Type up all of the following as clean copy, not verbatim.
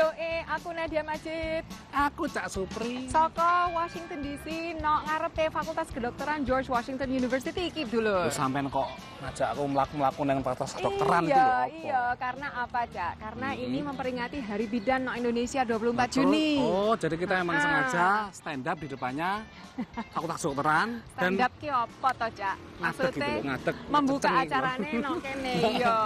VOA, aku Nadia Majid. Aku Cak Supri. Saka Washington DC, no ngarepe Fakultas Kedokteran George Washington University iki dulu. Terus sampean kok ngajak aku mlaku-mlaku nang fakultas kedokteran itu lho. Iya, karena apa, Cak? Karena ini memperingati Hari Bidan no Indonesia 24 Juni. Oh, jadi kita emang sengaja stand up di depannya Fakultas Kedokteran dan stand up ki apa to, Cak? ngadeg gitu loh, ngadeg. Membuka Ceceng acarane no kene. Iya.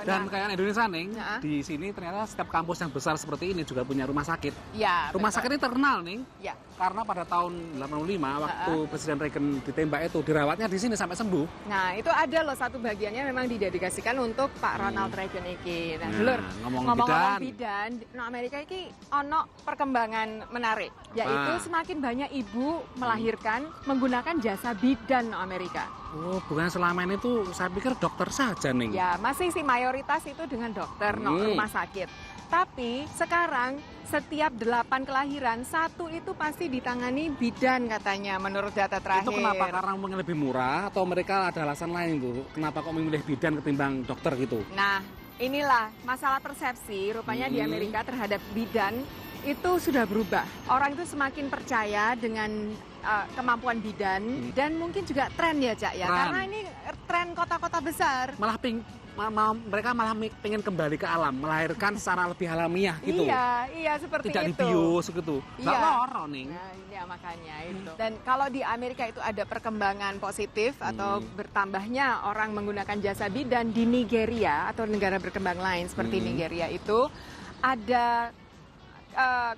Dan kayak Indonesia nih, di sini ternyata setiap kampus yang besar seperti ini juga punya rumah sakit. Ya, rumah sakit ini terkenal nih. Ya. Karena pada tahun 85 waktu Presiden Reagan ditembak itu dirawatnya di sini sampai sembuh. Nah, itu ada loh satu bagiannya memang didedikasikan untuk Pak Ronald Reagan iki. Nah, dulur, ngomong-ngomong bidan, no Amerika iki ono perkembangan menarik, yaitu semakin banyak ibu melahirkan menggunakan jasa bidan no Amerika. Oh, bukan selama ini tuh saya pikir dokter saja nih. Ya, masih sih mayoritas itu dengan dokter no rumah sakit. Tapi sekarang setiap 8 kelahiran, 1 itu pasti ditangani bidan katanya menurut data terakhir. Itu kenapa? Karena mungkin lebih murah atau mereka ada alasan lain tuh? Kenapa kok memilih bidan ketimbang dokter gitu? Nah, inilah masalah persepsi rupanya di Amerika terhadap bidan itu sudah berubah. Orang itu semakin percaya dengan kemampuan bidan dan mungkin juga tren ya, Cak ya. Karena ini tren kota-kota besar. Mereka malah pengen kembali ke alam, melahirkan secara lebih alamiah gitu. Iya seperti tidak itu. Tidak dibius gitu. Nggak loro nih. Nah, ya makanya itu. Dan kalau di Amerika itu ada perkembangan positif atau bertambahnya orang menggunakan jasa bidan di Nigeria atau negara berkembang lain seperti Nigeria itu ada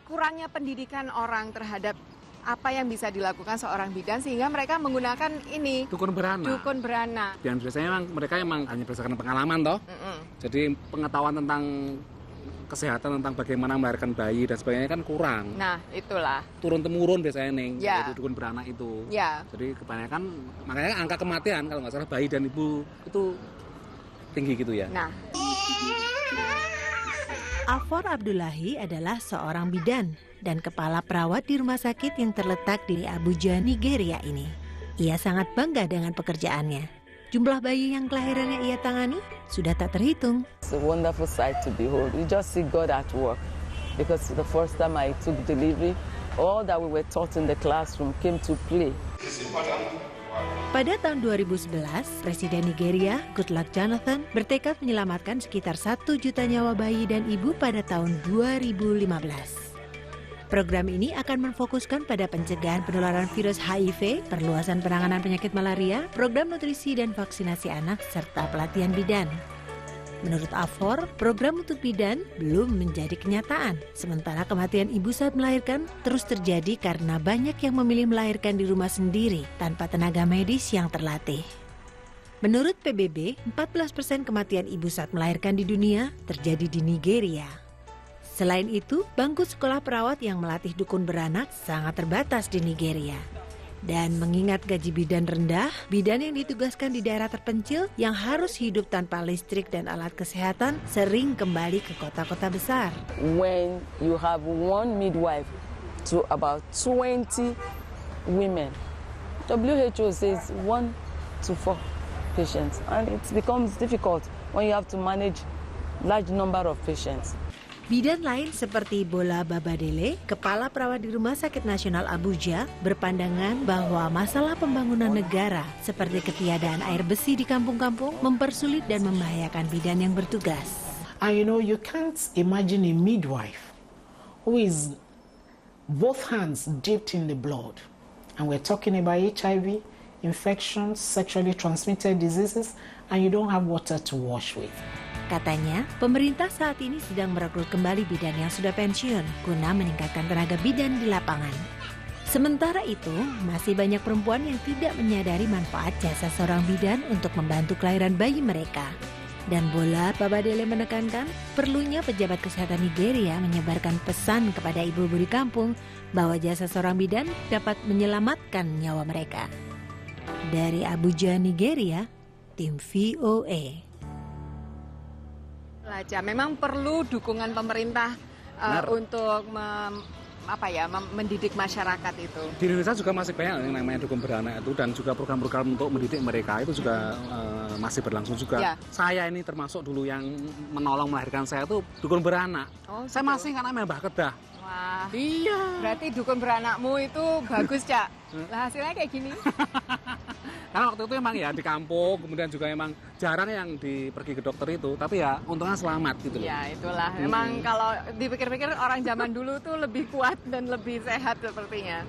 kurangnya pendidikan orang terhadap apa yang bisa dilakukan seorang bidan sehingga mereka menggunakan ini dukun beranak. Dan biasanya mereka emang hanya berdasarkan pengalaman toh. Jadi pengetahuan tentang kesehatan tentang bagaimana melahirkan bayi dan sebagainya kan kurang. Nah, itulah. Turun temurun biasanya nih itu dukun beranak itu. Ya. Jadi kebanyakan makanya angka kematian kalau nggak salah bayi dan ibu itu tinggi gitu ya. Nah. Afor Abdullahi adalah seorang bidan dan kepala perawat di rumah sakit yang terletak di Abuja, Nigeria ini. Ia sangat bangga dengan pekerjaannya. Jumlah bayi yang kelahirannya ia tangani sudah tak terhitung. It's a wonderful sight to behold. You just see God at work. Because the first time I took delivery, all that we were taught in the classroom came to play. Pada tahun 2011, Presiden Nigeria, Goodluck Jonathan, bertekad menyelamatkan sekitar 1 juta nyawa bayi dan ibu pada tahun 2015. Program ini akan memfokuskan pada pencegahan penularan virus HIV, perluasan penanganan penyakit malaria, program nutrisi dan vaksinasi anak, serta pelatihan bidan. Menurut Afor, program untuk bidan belum menjadi kenyataan. Sementara kematian ibu saat melahirkan terus terjadi karena banyak yang memilih melahirkan di rumah sendiri tanpa tenaga medis yang terlatih. Menurut PBB, 14% kematian ibu saat melahirkan di dunia terjadi di Nigeria. Selain itu, bangku sekolah perawat yang melatih dukun beranak sangat terbatas di Nigeria. Dan mengingat gaji bidan rendah, bidan yang ditugaskan di daerah terpencil yang harus hidup tanpa listrik dan alat kesehatan sering kembali ke kota-kota besar. When you have one midwife to about 20 women, WHO says 1 to 4 patients, and it becomes difficult when you have to manage large number of patients. Bidan lain seperti Bola Babadele, kepala perawat di Rumah Sakit Nasional Abuja, berpandangan bahwa masalah pembangunan negara seperti ketiadaan air besi di kampung-kampung mempersulit dan membahayakan bidan yang bertugas. And you can't imagine a midwife who is both hands dipped in the blood. And we're talking about HIV, infections, sexually transmitted diseases, and you don't have water to wash with. Katanya, pemerintah saat ini sedang merekrut kembali bidan yang sudah pensiun guna meningkatkan tenaga bidan di lapangan. Sementara itu, masih banyak perempuan yang tidak menyadari manfaat jasa seorang bidan untuk membantu kelahiran bayi mereka. Dan Bola Babadele menekankan perlunya pejabat kesehatan Nigeria menyebarkan pesan kepada ibu-ibu di kampung bahwa jasa seorang bidan dapat menyelamatkan nyawa mereka. Dari Abuja, Nigeria, tim VOA. Memang perlu dukungan pemerintah untuk mendidik masyarakat itu? Di Indonesia juga masih banyak yang namanya dukun beranak itu, dan juga program-program untuk mendidik mereka itu juga masih berlangsung juga. Ya. Saya ini termasuk dulu yang menolong melahirkan saya itu dukun beranak. Oh, saya gitu. masih kan namanya Mbah Kedah. Wah, Iya. berarti dukun beranakmu itu bagus, Cak. Lah hasilnya kayak gini. Karena waktu itu emang ya di kampung, kemudian juga emang jarang yang pergi ke dokter itu, tapi ya untungnya selamat gitu loh. Ya itulah, emang kalau dipikir-pikir orang zaman dulu tuh lebih kuat dan lebih sehat sepertinya.